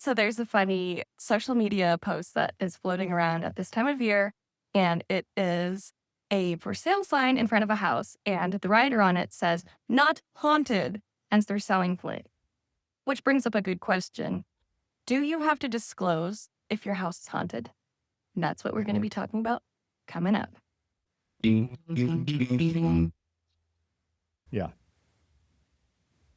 So there's a funny social media post that is floating around at this time of year, and it is a for sale sign in front of a house, and the writer on it says, "Not haunted," and they're selling flint. Which brings up a good question. Do you have to disclose if your house is haunted? And that's what we're going to be talking about coming up. Yeah.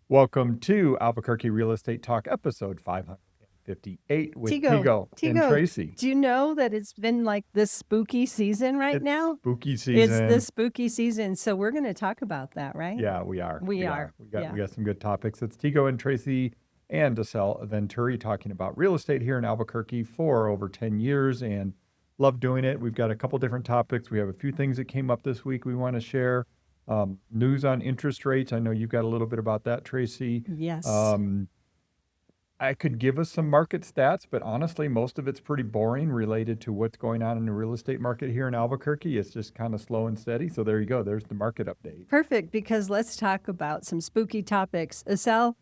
Welcome to Albuquerque Real Estate Talk, episode 558 with Tego and Tracy. Do you know that it's been like this spooky season now? Spooky season. It's the spooky season. So we're going to talk about that, right? Yeah, we are. We are. We got some good topics. It's Tego and Tracy and Deferred Venturi talking about real estate here in Albuquerque for over 10 years and love doing it. We've got a couple different topics. We have a few things that came up this week we want to share. News on interest rates. I know you've got a little bit about that, Tracy. Yes. I could give us some market stats, but honestly, most of it's pretty boring related to what's going on in the real estate market here in Albuquerque. It's just kind of slow and steady. So there you go. There's the market update. Perfect, because let's talk about some spooky topics. Asel,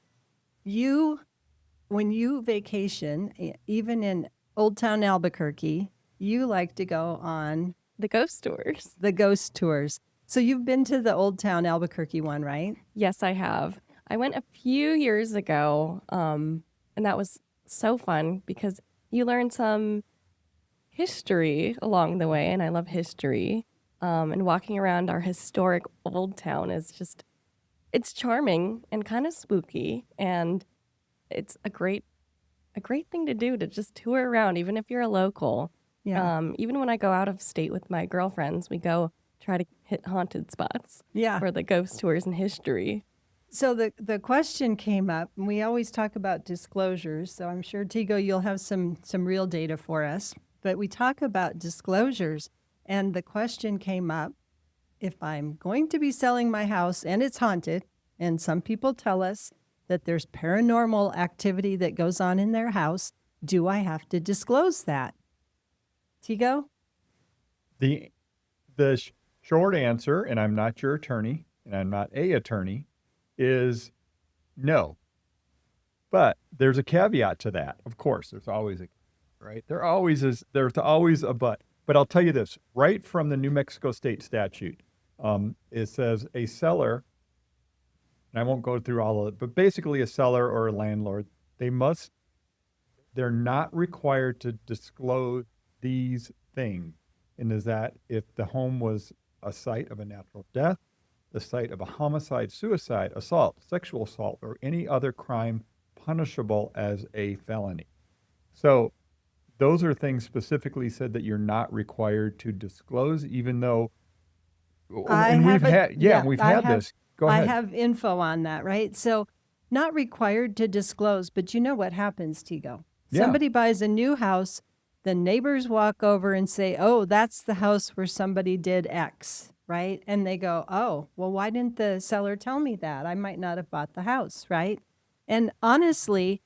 when you vacation, even in Old Town Albuquerque, you like to go on The ghost tours. the ghost tours. So you've been to the Old Town Albuquerque one, right? Yes, I have. I went a few years ago, and that was so fun because you learn some history along the way, and I love history. And walking around our historic Old Town is just, it's charming and kind of spooky, and it's a great thing to do, to just tour around, even if you're a local. Yeah. Even when I go out of state with my girlfriends, we go try to hit haunted spots Yeah. for the ghost tours and history. So the question came up, and we always talk about disclosures. So I'm sure, Tego, you'll have some real data for us. But we talk about disclosures, and the question came up, if I'm going to be selling my house and it's haunted, and some people tell us that there's paranormal activity that goes on in their house, do I have to disclose that? Tego? The short answer, and I'm not your attorney, and I'm not a attorney, is no. But there's a caveat to that. Of course, there's always right? There's always a but. But I'll tell you this, right from the New Mexico state statute, it says a seller, and I won't go through all of it, but basically a seller or a landlord, they're not required to disclose these things. And is that if the home was a site of a natural death, the site of a homicide, suicide, assault, sexual assault, or any other crime punishable as a felony. So those are things specifically said that you're not required to disclose, even though we've had this. Go ahead. I have info on that, right? So not required to disclose, but you know what happens, Tego? Yeah. Somebody buys a new house, the neighbors walk over and say, oh, that's the house where somebody did X, right? And they go, oh, well, why didn't the seller tell me that? I might not have bought the house, right? And honestly,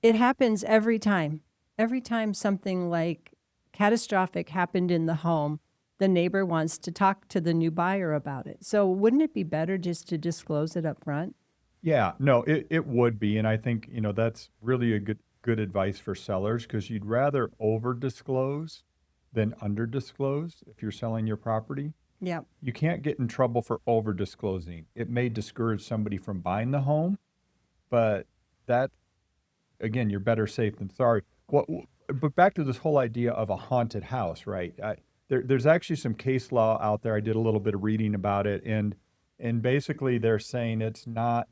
it happens every time. Every time something like catastrophic happened in the home, the neighbor wants to talk to the new buyer about it. So wouldn't it be better just to disclose it up front? Yeah, no, it would be. And I think, that's really a good advice for sellers, because you'd rather over disclose than under disclose if you're selling your property. Yeah. You can't get in trouble for over disclosing. It may discourage somebody from buying the home, but that, again, you're better safe than sorry. But back to this whole idea of a haunted house, right? There's actually some case law out there. I did a little bit of reading about it, and basically they're saying it's not,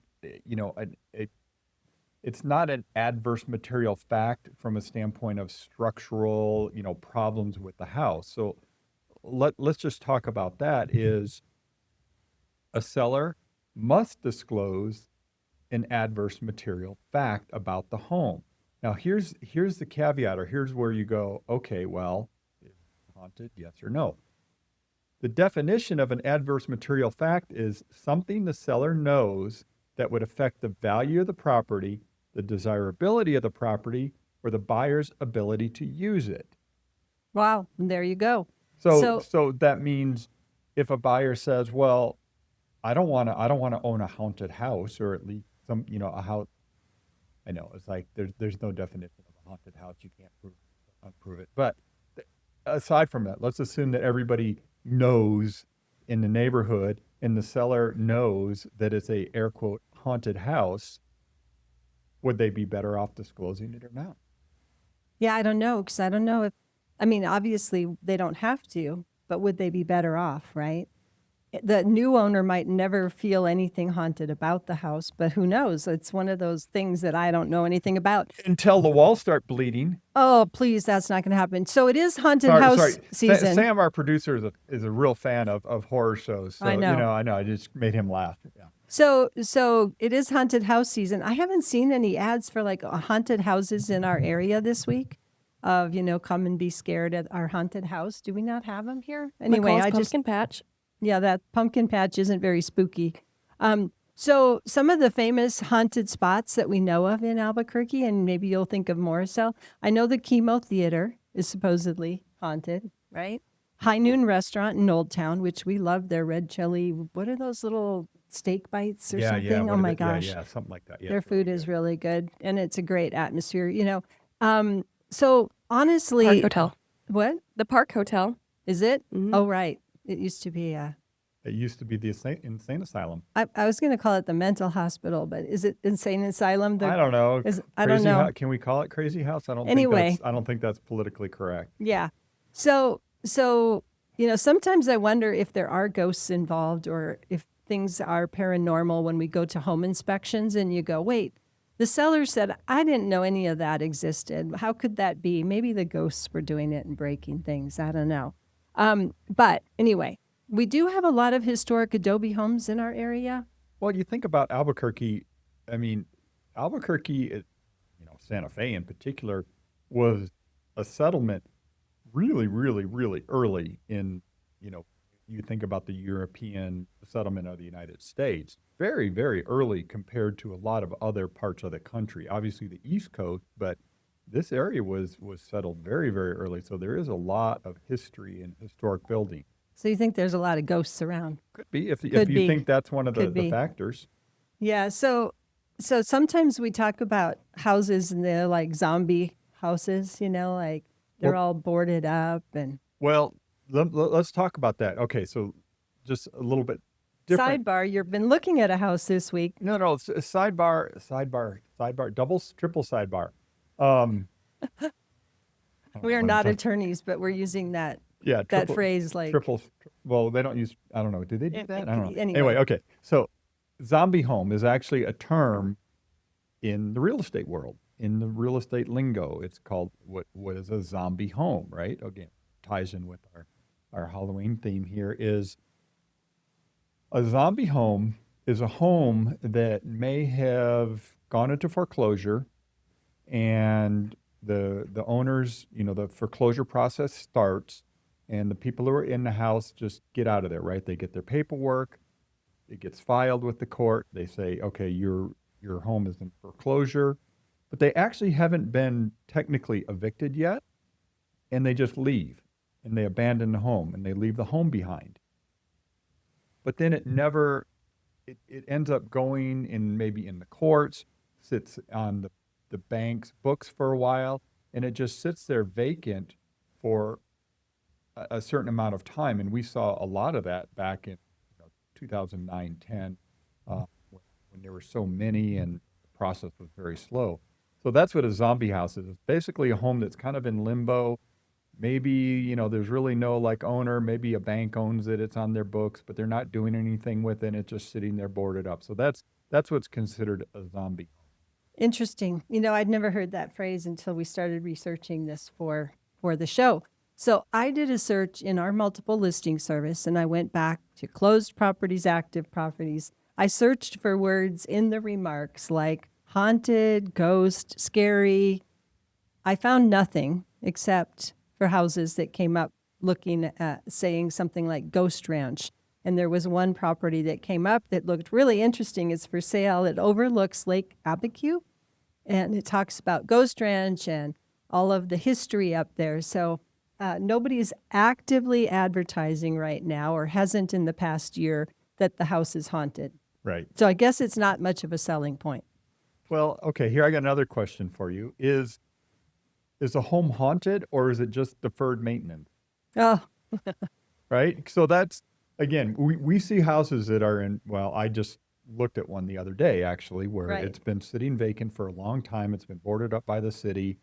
it's not an adverse material fact from a standpoint of structural, problems with the house. So let's just talk about that. Is a seller must disclose an adverse material fact about the home. Now, here's the caveat, or here's where you go, okay, well, is it haunted, yes or no? The definition of an adverse material fact is something the seller knows that would affect the value of the property, the desirability of the property, or the buyer's ability to use it. Wow, there you go. So that means if a buyer says, well, I don't want to own a haunted house, or at least a house I know it's like there's no definition of a haunted house. You can't prove it. But aside from that, let's assume that everybody knows in the neighborhood and the seller knows that it's a air quote haunted house. Would they be better off disclosing it or not? Yeah, I don't know, because I don't know if, I mean, obviously they don't have to, but would they be better off, right? The new owner might never feel anything haunted about the house, but who knows? It's one of those things that I don't know anything about. Until the walls start bleeding. Oh, please, that's not going to happen. So it is haunted Sorry, house sorry. season. Sam, our producer, is a real fan of horror shows. So, I know. I know. I just made him laugh. Yeah. So it is haunted house season. I haven't seen any ads for like haunted houses in our area this week. Of come and be scared at our haunted house. Do we not have them here? Anyway, McCall's I just pumpkin patch. yeah, that pumpkin patch isn't very spooky. So some of the famous haunted spots that we know of in Albuquerque, and maybe you'll think of more. So I know the Chemo Theater is supposedly haunted, right? High Noon Restaurant in Old Town, which we love their red chili. What are those little steak bites or something? Yeah. Oh What my is it? gosh. Yeah, something like that. Yeah, Their it's really food is good. really good, and it's a great atmosphere. So honestly, Park Hotel. what The Park Hotel. is it? Mhm. Oh, right. It used to be It used to be the insane asylum. I was going to call it the mental hospital, but is it insane asylum? I don't know. I don't know. Can we call it crazy house? Anyway. I don't think that's politically correct. Yeah. So sometimes I wonder if there are ghosts involved or if things are paranormal when we go to home inspections and you go, wait, the seller said, I didn't know any of that existed. How could that be? Maybe the ghosts were doing it and breaking things. I don't know. But anyway, we do have a lot of historic adobe homes in our area. Well, you think about Albuquerque. I mean, Albuquerque, Santa Fe in particular, was a settlement really, really, really early in, you think about the European settlement of the United States, very, very early compared to a lot of other parts of the country. Obviously, the East Coast, but this area was settled very, very early. So there is a lot of history and historic building. So you think there's a lot of ghosts around? Could be if Could you be. think that's one of Could the be. factors. Yeah. So sometimes we talk about houses and they're like zombie houses, like they're all boarded up and. Well, let's talk about that. Okay, so just a little bit different. Sidebar, you've been looking at a house this week. No, it's a sidebar, triple sidebar. We are not attorneys, but we're using that Yeah, that phrase like triple. Well, they don't use. I don't know. Do they do that? I don't know. Anyway. Okay. So, zombie home is actually a term in the real estate world. In the real estate lingo, it's called what is a zombie home, right? Again, ties in with our Halloween theme here. Is a zombie home is a home that may have gone into foreclosure, and the owners, the foreclosure process starts, and the people who are in the house just get out of there, right? They get their paperwork, it gets filed with the court. They say, okay, your home is in foreclosure, but they actually haven't been technically evicted yet, and they just leave, and they abandon the home, and they leave the home behind. But then it ends up going maybe in the courts, sits on the bank's books for a while, and it just sits there vacant for a certain amount of time. And we saw a lot of that back in 2009, 10, when there were so many and the process was very slow. So that's what a zombie house is. It's basically a home that's kind of in limbo. Maybe, there's really no owner. Maybe a bank owns it. It's on their books, but they're not doing anything with it. It's just sitting there boarded up. So that's what's considered a zombie. Interesting. I'd never heard that phrase until we started researching this for the show. So I did a search in our multiple listing service, and I went back to closed properties, active properties. I searched for words in the remarks like haunted, ghost, scary. I found nothing except for houses that came up looking at saying something like ghost ranch. And there was one property that came up that looked really interesting. It's for sale. It overlooks Lake Albuquerque, and it talks about ghost ranch and all of the history up there. So nobody's actively advertising right now, or hasn't in the past year, that the house is haunted. Right. So I guess it's not much of a selling point. Well, okay, here I got another question for you. Is a home haunted or is it just deferred maintenance? Oh, Right? So that's again, we see houses that are in, well, I just looked at one the other day actually where right. it's been sitting vacant for a long time. It's been boarded up by the city.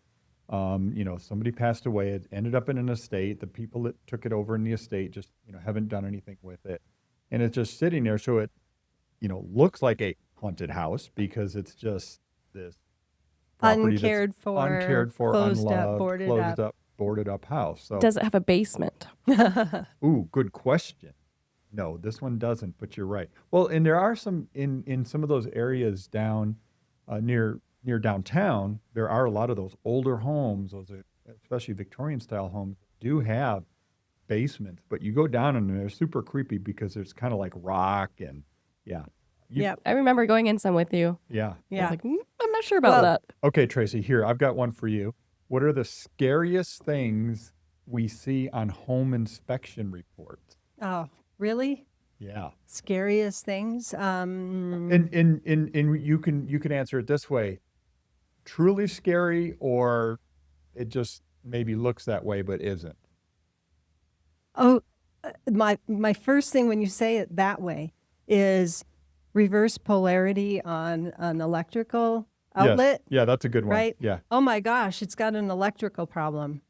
Somebody passed away. It ended up in an estate. The people that took it over in the estate just, haven't done anything with it. And it's just sitting there. So it, looks like a haunted house because it's just this property that's Uncared for, uncared for, closed up, unloved, boarded closed up. up, boarded up house. So, Does it have a basement? ooh, good question. No, this one doesn't, but you're right. Well, and there are some in some of those areas down near downtown. There are a lot of those older homes, those are, especially Victorian style homes, do have basements. But you go down and they're super creepy because there's kind of like rock and yeah, Yep. I remember going in some with you. yeah. I was Yeah. like, I'm not sure about Well, that. Okay, Tracy, here I've got one for you. What are the scariest things we see on home inspection reports? Oh, really? Yeah. Scariest things? And you can answer it this way. Truly scary or it just maybe looks that way but isn't. Oh, my first thing when you say it that way is reverse polarity on an electrical outlet, Yes. Yeah, that's a good one. right? Yeah. Oh my gosh, it's got an electrical problem.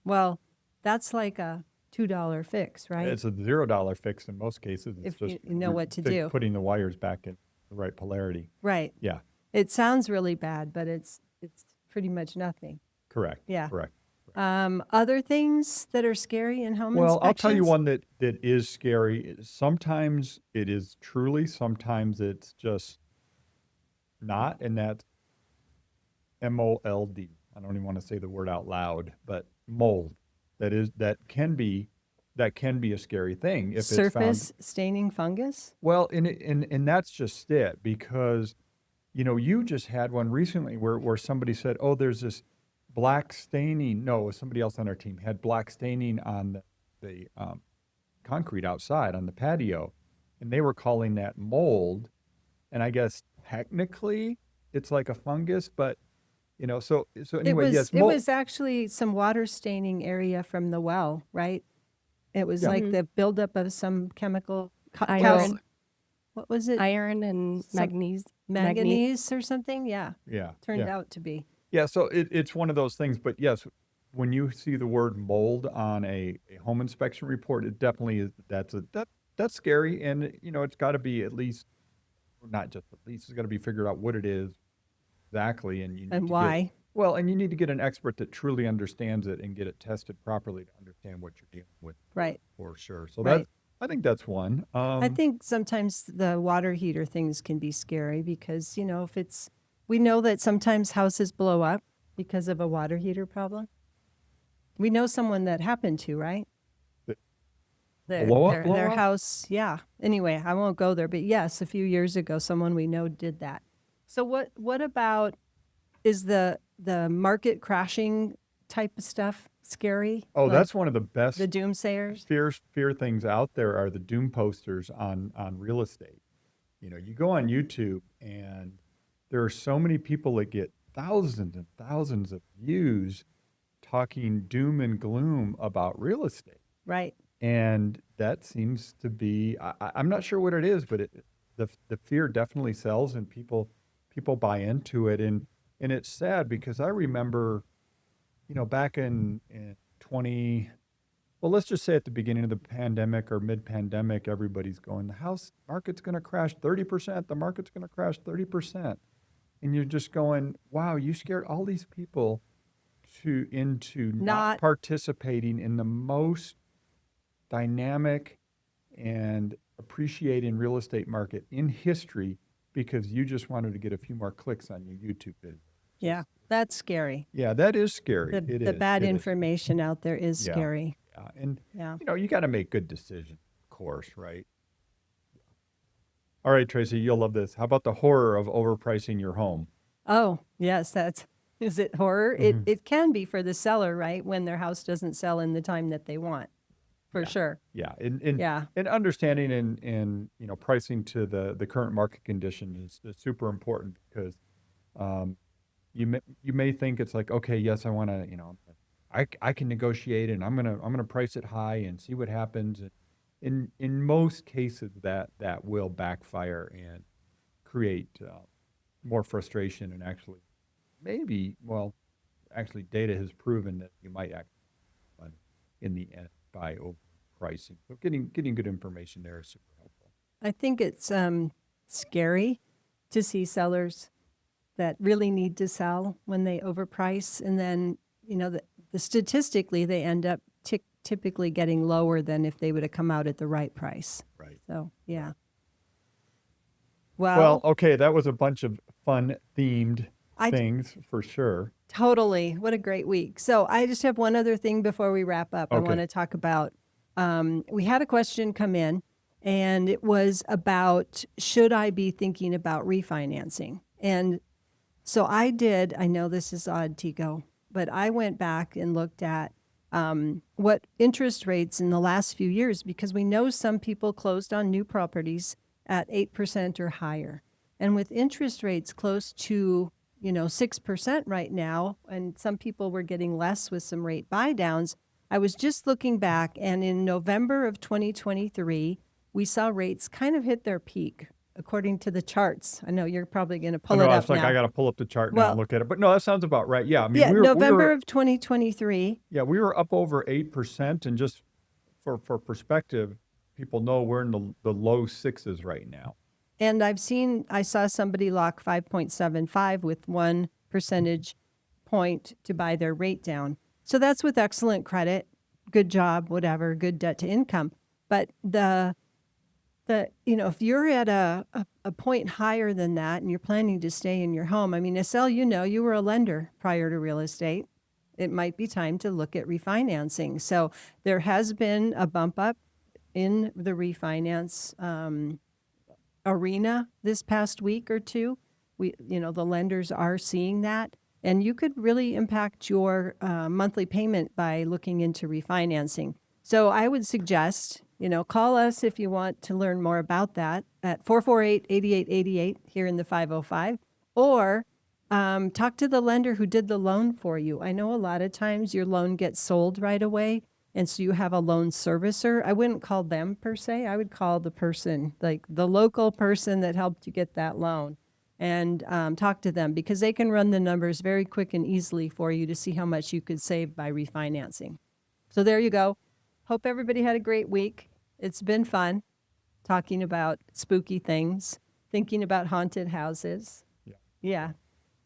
Well, that's like a $2 fix, right? It's a $0 fix in most cases. It's If just you know what to do. putting the wires back in the right polarity. Right. Yeah. It sounds really bad, but it's pretty much nothing. Correct. Yeah. Correct. Other things that are scary in home Well, I'll tell you inspections? one that is scary. Sometimes it is truly, sometimes it's just not, and that's MOLD. I don't even want to say the word out loud, but mold. That can be a scary thing if it's found. Surface staining fungus? Well, and that's just it because you just had one recently where somebody said, "Oh, there's this black staining." No, it was somebody else on our team had black staining on the concrete outside on the patio, and they were calling that mold. And I guess technically it's like a fungus, but so anyway, yes, It mold. was actually some water staining area from the well, right? It was Yeah. like the buildup of some chemical Iron. what was it? Iron and Some- Manganese or something? Yeah. Yeah, Turned yeah. out to be. Yeah, so it's one of those things, but yes, when you see the word mold on a home inspection report, it definitely is, that's scary, and it's got to be at least, not just at least, it's got to be figured out what it is exactly, and you need And to why? well, and you need to get an expert that truly understands it and get it tested properly to understand what you're dealing with Right. for sure. So Right. I think that's one. I think sometimes the water heater things can be scary because, we know that sometimes houses blow up because of a water heater problem. We know someone that happened to, right? The- Their, Blow up, their, blow their up? house, yeah. Anyway, I won't go there, but yes, a few years ago, someone we know did that. So what about, is the market crashing type of stuff scary? Oh, Like that's one of the best the doomsayers? fear things out there are the doom posters on real estate. You go on YouTube and there are so many people that get thousands and thousands of views talking doom and gloom about real estate. Right. And that seems to be, I'm not sure what it is, but the fear definitely sells and people buy into it. And it's sad because I remember, back in 20, well, let's just say at the beginning of the pandemic or mid-pandemic, everybody's going, the house market's going to crash 30%. The market's going to crash 30%. And you're just going, wow, you scared all these people into not participating in the most dynamic and appreciating real estate market in history because you just wanted to get a few more clicks on your YouTube video. Yeah. That's scary. Yeah, that is scary. The bad information out there is Yeah. scary. Yeah, and Yeah. you got to make good decisions, of course, right? All right, Tracy, you'll love this. How about the horror of overpricing your home? Oh, yes, is it horror? It can be for the seller, right? When their house doesn't sell in the time that they want, for sure. Yeah, Yeah. and understanding and pricing to the current market condition is super important because You may think it's like, okay, yes, I want to, I can negotiate and I'm gonna price it high and see what happens. In most cases, that will backfire and create more frustration and actually actually data has proven that you might actually fund in the end by overpricing. So getting good information there is super helpful. I think it's scary to see sellers that really need to sell when they overprice. And then, the statistically, they end up typically getting lower than if they would have come out at the right price. Right. So, yeah. Well, okay, that was a bunch of fun themed I- things for sure. Totally. What a great week. So I just have one other thing before we wrap up. I Okay. want to talk about, we had a question come in and it was about, should I be thinking about refinancing? And so I know this is odd, Tego, but I went back and looked at what interest rates in the last few years, because we know some people closed on new properties at 8% or higher. And with interest rates close to 6% right now, and some people were getting less with some rate buy downs. I was just looking back, and in November of 2023, we saw rates kind of hit their peak, according to the charts. I know you're probably going to pull it I up was like, now. I got to pull up the chart now Well- and look at it. But no, that sounds about right. Yeah, I mean, Yeah, we November were, of 2023. yeah, we were up over 8%, and just for perspective, people know we're in the low sixes right now. And I saw somebody lock 5.75 with 1 percentage point to buy their rate down. So that's with excellent credit, good job, whatever, good debt to income. But if you're at a point higher than that and you're planning to stay in your home, I mean, Estelle, you were a lender prior to real estate. It might be time to look at refinancing. So there has been a bump up in the refinance arena this past week or two. The lenders are seeing that, and you could really impact your monthly payment by looking into refinancing. So I would suggest, call us if you want to learn more about that at 448-8888 here in the 505, or talk to the lender who did the loan for you. I know a lot of times your loan gets sold right away, and so you have a loan servicer. I wouldn't call them per se. I would call the person, like the local person that helped you get that loan, and talk to them, because they can run the numbers very quick and easily for you to see how much you could save by refinancing. So there you go. Hope everybody had a great week. It's been fun talking about spooky things, thinking about haunted houses. Yeah.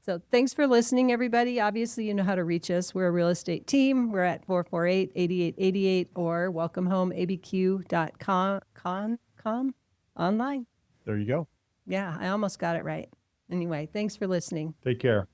So thanks for listening, everybody. Obviously, you know how to reach us. We're a real estate team. We're at 448-8888 or welcomehomeabq.com online. There you go. Yeah, I almost got it right. Anyway, thanks for listening. Take care.